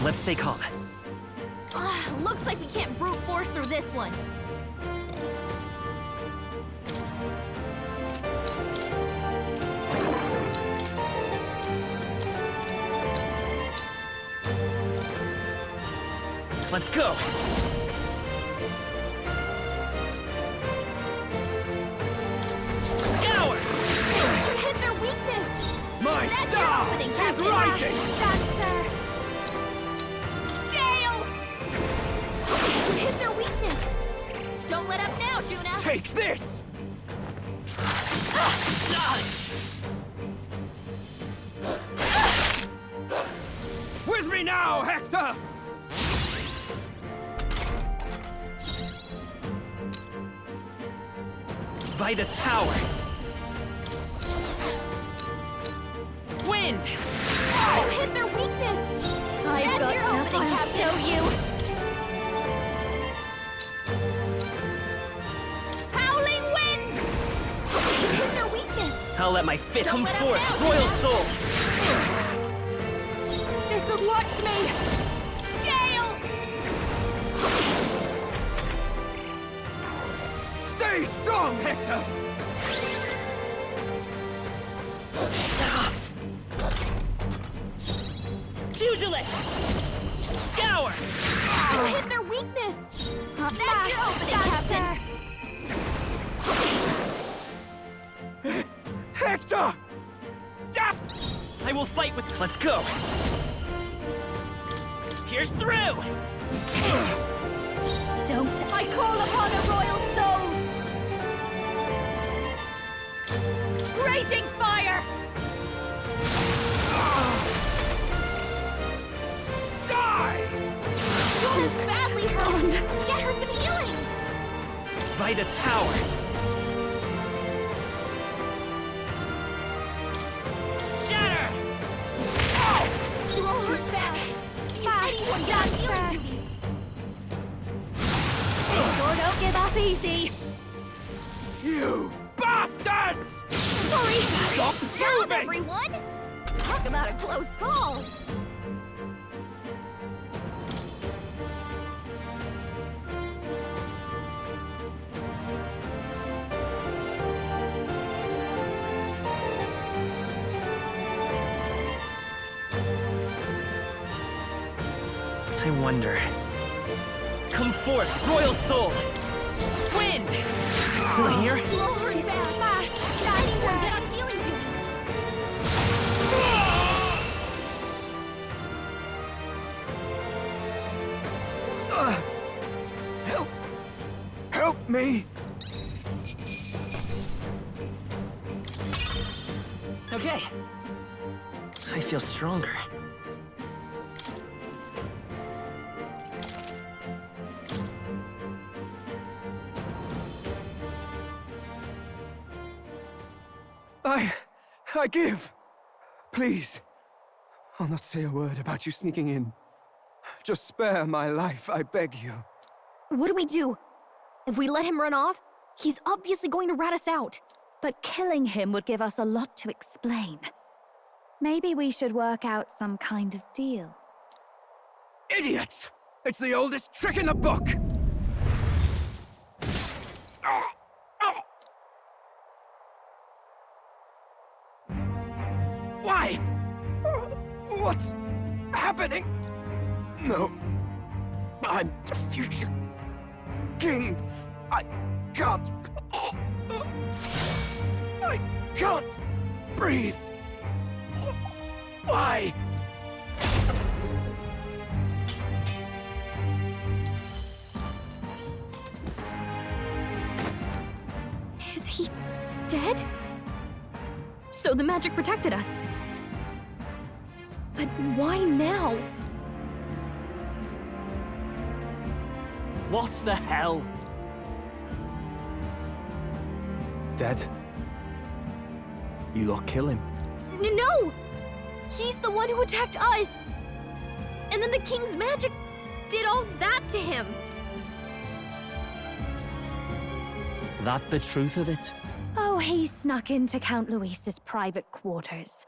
let's stay calm. Looks like we can't brute force through this one. Let's go! Scour! You hit their weakness! My That's star your opening, is Captain. rising! Dancer! Gale! You hit their weakness! Don't let up now, Juna! Take this! With me now, Hector! By this power! Wind! You hit their weakness! I've That's your got just opening, I'll Captain! show you. Howling wind! You hit their weakness! I'll let my fit Don't come let up forth, now, Royal Juna. Soul! This'll watch me. Gale! Stay strong, Hector! Pugilist! Scour! You hit their weakness! That's your opening, Captain! Hector! I will fight with... Let's go! Pierce through! Don't. I call upon a royal soul. Raging fire. Die! Juna's badly hurt! Get her some healing! By this power! Shatter! You all hurt bad! Anyone got healing duty! Sure don't give up easy. You bastards! Sorry! Stop Job, moving! everyone! Talk about a close call! I wonder... Come forth, Royal Soul! Wind! Still here? You all hurt bad! Anyone get on healing duty! Help me! Okay. I feel stronger. I give. Please. I'll not say a word about you sneaking in. Just spare my life, I beg you. What do we do? If we let him run off, he's obviously going to rat us out. But killing him would give us a lot to explain. Maybe we should work out some kind of deal. Idiots! It's the oldest trick in the book! Why? What's happening? No. I'm the future king. I can't. I can't breathe. Why? Is he dead? So the magic protected us. But why now? What the hell? Dead? You lot kill him. No! He's the one who attacked us! And then the king's magic did all that to him! That the truth of it? Oh, he snuck into Count Luis's private quarters.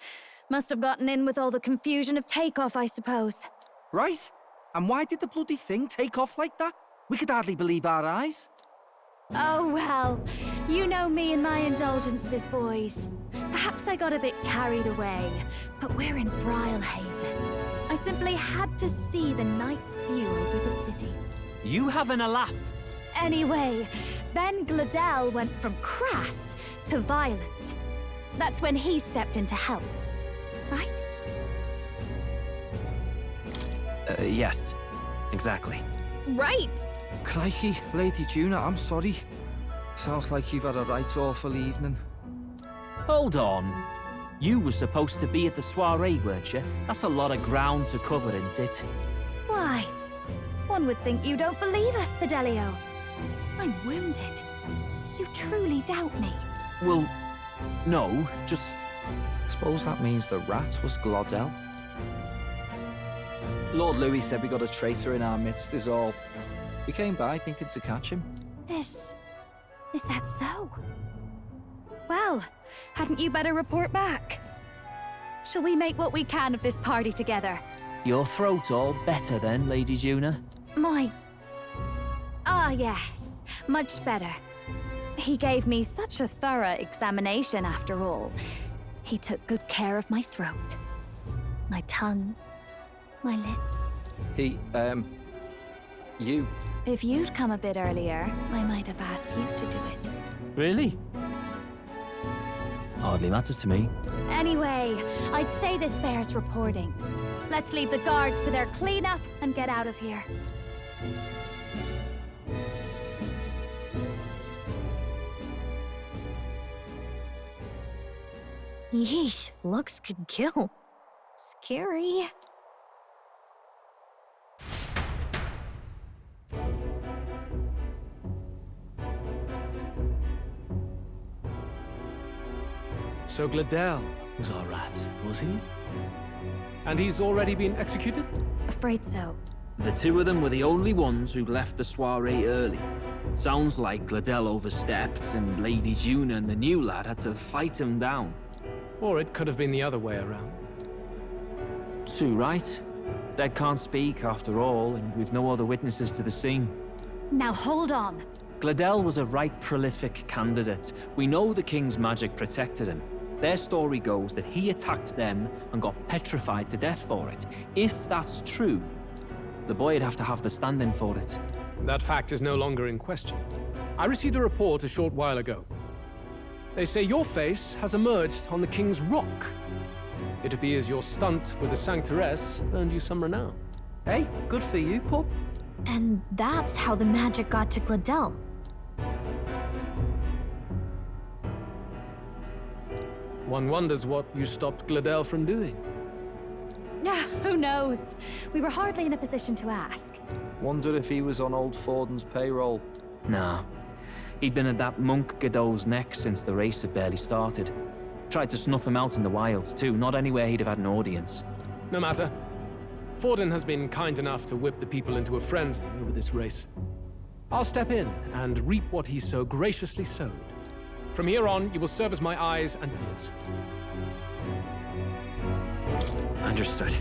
Must have gotten in with all the confusion of takeoff, I suppose. Right? And why did the bloody thing take off like that? We could hardly believe our eyes. Oh, well, you know me and my indulgences, boys. Perhaps I got a bit carried away, but we're in Brilhaven. I simply had to see the night view over the city. You having a laugh? Anyway, then Glodell went from crass to violent. That's when he stepped in to help, right? Yes. Exactly. Right! Crikey, Lady Juna, I'm sorry. Sounds like you've had a right awful evening. Hold on. You were supposed to be at the soiree, weren't you? That's a lot of ground to cover, isn't it? Why? One would think you don't believe us, Fidelio. I'm wounded. You truly doubt me. Well, no, just... Suppose that means the rat was Glodell. Lord Louis said we got a traitor in our midst is all. We came by thinking to catch him. Is that so? Well, hadn't you better report back? Shall we make what we can of this party together? Your throat all better then, Lady Juna? Yes, much better. He gave me such a thorough examination after all. He took good care of my throat, my tongue, my lips. You. If you'd come a bit earlier, I might have asked you to do it. Really? Hardly matters to me. Anyway, I'd say this bears reporting. Let's leave the guards to their cleanup and get out of here. Yeesh, looks could kill. Scary. So Glodell was our rat, was he? And he's already been executed? Afraid so. The two of them were the only ones who left the soiree early. Sounds like Glodell overstepped, and Lady Juna and the new lad had to fight him down. Or it could have been the other way around. Too right. Dead can't speak, after all, and we've no other witnesses to the scene. Now hold on. Glodell was a right prolific candidate. We know the king's magic protected him. Their story goes that he attacked them and got petrified to death for it. If that's true, the boy'd have to have the stand-in for it. That fact is no longer in question. I received a report a short while ago. They say your face has emerged on the King's Rock. It appears your stunt with the Sanctoress earned you some renown. Hey, good for you, pup. And that's how the magic got to Glodell. One wonders what you stopped Glodell from doing. Who knows? We were hardly in a position to ask. Wonder if he was on old Forden's payroll. Nah. He'd been at that monk Godot's neck since the race had barely started. Tried to snuff him out in the wilds, too, not anywhere he'd have had an audience. No matter. Forden has been kind enough to whip the people into a frenzy over this race. I'll step in and reap what he so graciously sowed. From here on, you will serve as my eyes and ears. Understood.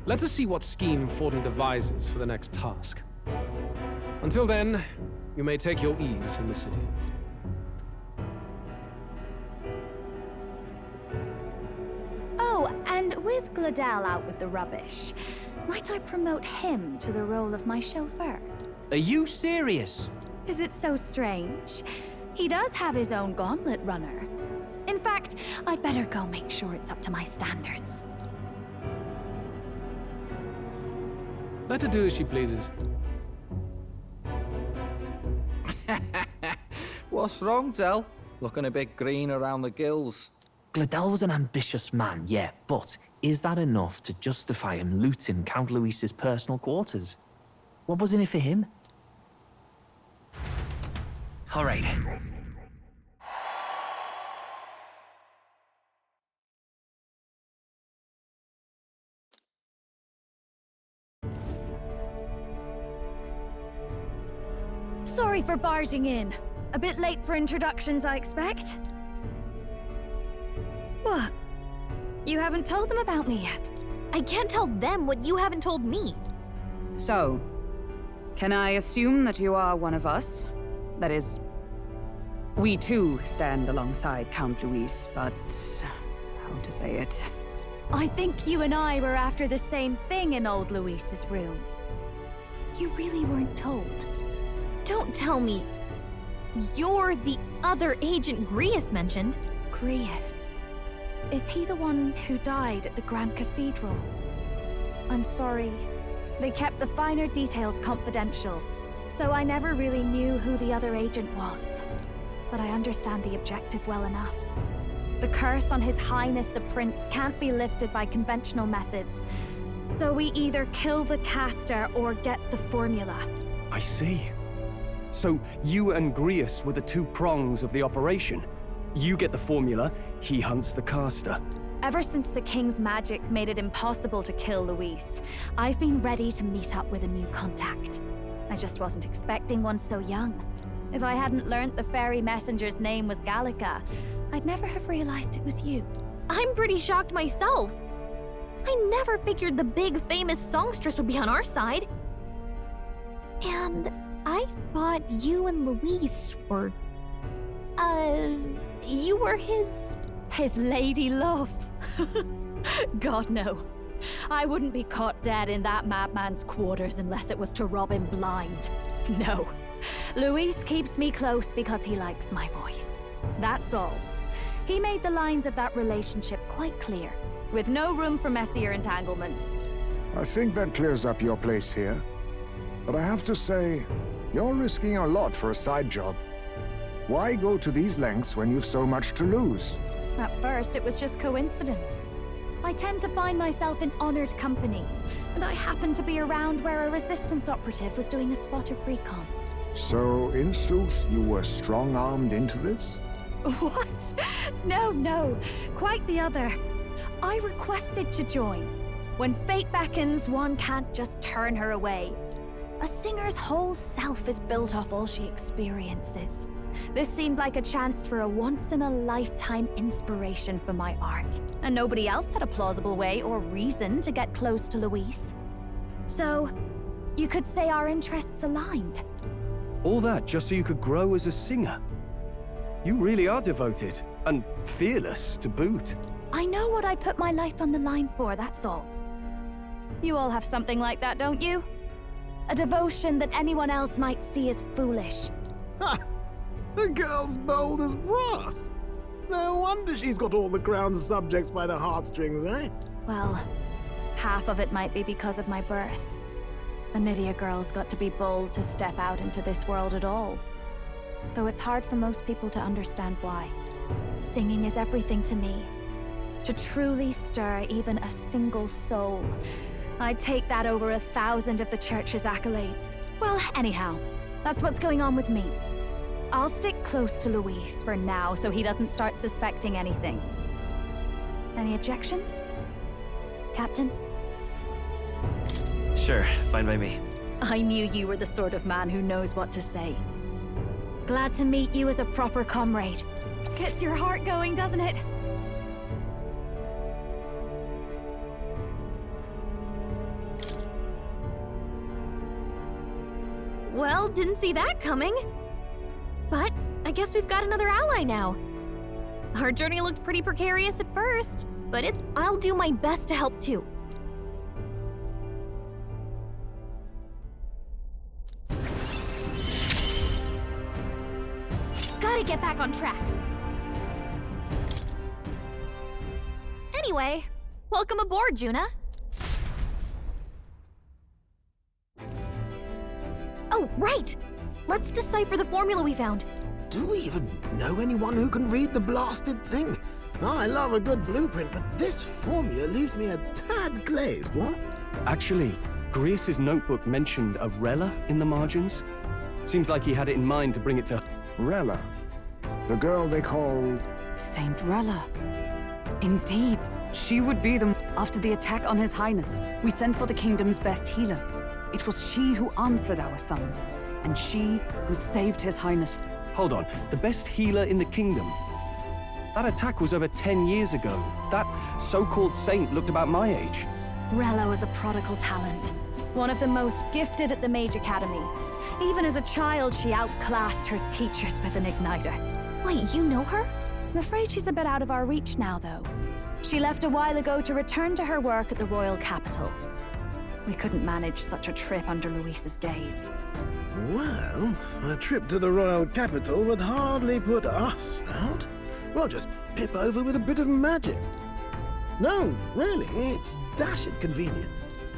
Let us see what scheme Forden devises for the next task. Until then, you may take your ease in the city. Oh, and with Glodell out with the rubbish, might I promote him to the role of my chauffeur? Are you serious? Is it so strange? He does have his own gauntlet runner. In fact, I'd better go make sure it's up to my standards. Let her do as she pleases. What's wrong, Dell? Looking a bit green around the gills. Glodell was an ambitious man, yeah, but is that enough to justify him looting Count Luis's personal quarters? What was in it for him? All right. Sorry for barging in. A bit late for introductions, I expect. What? You haven't told them about me yet? I can't tell them what you haven't told me. So, can I assume that you are one of us? That is, we too stand alongside Count Luis, but how to say it? I think you and I were after the same thing in old Luis's room. You really weren't told. Don't tell me you're the other agent Grius mentioned. Grius. Is he the one who died at the Grand Cathedral? I'm sorry. They kept the finer details confidential, so I never really knew who the other agent was. But I understand the objective well enough. The curse on His Highness the Prince can't be lifted by conventional methods, so we either kill the caster or get the formula. I see. So you and Grius were the two prongs of the operation. You get the formula, he hunts the caster. Ever since the King's magic made it impossible to kill Luis, I've been ready to meet up with a new contact. I just wasn't expecting one so young. If I hadn't learnt the fairy messenger's name was Gallica, I'd never have realized it was you. I'm pretty shocked myself. I never figured the big famous songstress would be on our side. And I thought you and Luis were... you were his lady love. God, no. I wouldn't be caught dead in that madman's quarters unless it was to rob him blind. No. Luis keeps me close because he likes my voice. That's all. He made the lines of that relationship quite clear, with no room for messier entanglements. I think that clears up your place here. But I have to say, you're risking a lot for a side job. Why go to these lengths when you've so much to lose? At first, it was just coincidence. I tend to find myself in honored company, and I happened to be around where a resistance operative was doing a spot of recon. So, in sooth, you were strong-armed into this? What? No. Quite the other. I requested to join. When fate beckons, one can't just turn her away. A singer's whole self is built off all she experiences. This seemed like a chance for a once-in-a-lifetime inspiration for my art. And nobody else had a plausible way or reason to get close to Luis. So, you could say our interests aligned. All that just so you could grow as a singer? You really are devoted, and fearless to boot. I know what I'd put my life on the line for, that's all. You all have something like that, don't you? A devotion that anyone else might see as foolish. Ha! The girl's bold as brass. No wonder she's got all the crown's subjects by the heartstrings, eh? Well, half of it might be because of my birth. A Nydia girl's got to be bold to step out into this world at all. Though it's hard for most people to understand why. Singing is everything to me. To truly stir even a single soul, I'd take that over 1,000 of the church's accolades. Well, anyhow, that's what's going on with me. I'll stick close to Luis for now so he doesn't start suspecting anything. Any objections? Captain? Sure, fine by me. I knew you were the sort of man who knows what to say. Glad to meet you as a proper comrade. Gets your heart going, doesn't it? Well, didn't see that coming. But I guess we've got another ally now. Our journey looked pretty precarious at first, but I'll do my best to help too. Gotta get back on track. Anyway, welcome aboard, Juna. Oh, right! Let's decipher the formula we found. Do we even know anyone who can read the blasted thing? I love a good blueprint, but this formula leaves me a tad glazed, what? Actually, Grius's notebook mentioned a Rella in the margins. Seems like he had it in mind to bring it to... Rella. The girl they call... Saint Rella. Indeed, she would be the... After the attack on His Highness, we sent for the kingdom's best healer. It was she who answered our summons, and she who saved His Highness. Hold on, the best healer in the kingdom? That attack was over 10 years ago. That so-called saint looked about my age. Rella was a prodigal talent. One of the most gifted at the Mage Academy. Even as a child, she outclassed her teachers with an igniter. Wait, you know her? I'm afraid she's a bit out of our reach now, though. She left a while ago to return to her work at the royal capital. We couldn't manage such a trip under Luis's gaze. Well, a trip to the royal capital would hardly put us out. We'll just pip over with a bit of magic. No, really, it's dashed convenient.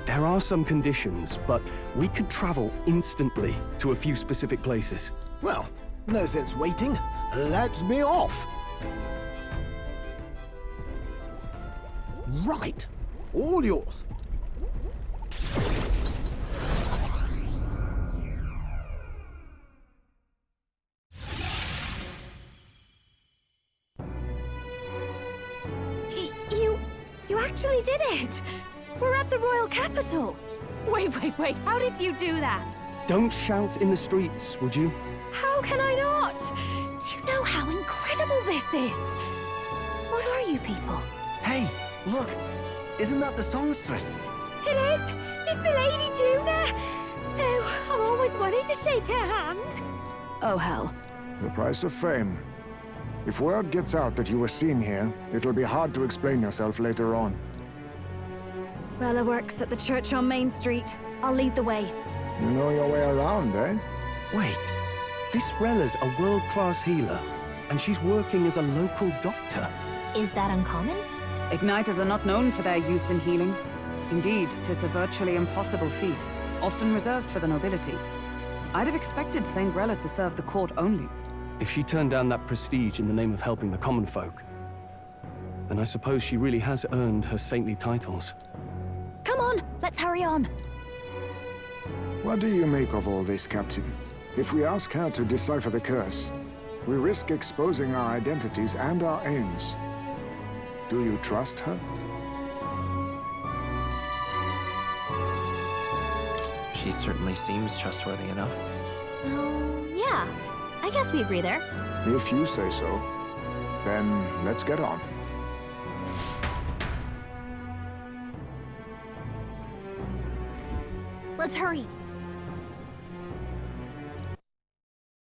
There are some conditions, but we could travel instantly to a few specific places. Well, no sense waiting. Let's be off. Right. All yours. You actually did it! We're at the royal capital! Wait, how did you do that? Don't shout in the streets, would you? How can I not? Do you know how incredible this is? What are you people? Hey, look! Isn't that the songstress? It is! It's the Lady Tuna! Oh, I've always wanted to shake her hand. Oh, hell. The price of fame. If word gets out that you were seen here, it'll be hard to explain yourself later on. Rella works at the church on Main Street. I'll lead the way. You know your way around, eh? Wait, this Rella's a world-class healer, and she's working as a local doctor. Is that uncommon? Igniters are not known for their use in healing. Indeed, 'tis a virtually impossible feat, often reserved for the nobility. I'd have expected Saint Rella to serve the court only. If she turned down that prestige in the name of helping the common folk, then I suppose she really has earned her saintly titles. Come on, let's hurry on. What do you make of all this, Captain? If we ask her to decipher the curse, we risk exposing our identities and our aims. Do you trust her? She certainly seems trustworthy enough. Well, yeah. I guess we agree there. If you say so, then let's get on. Let's hurry.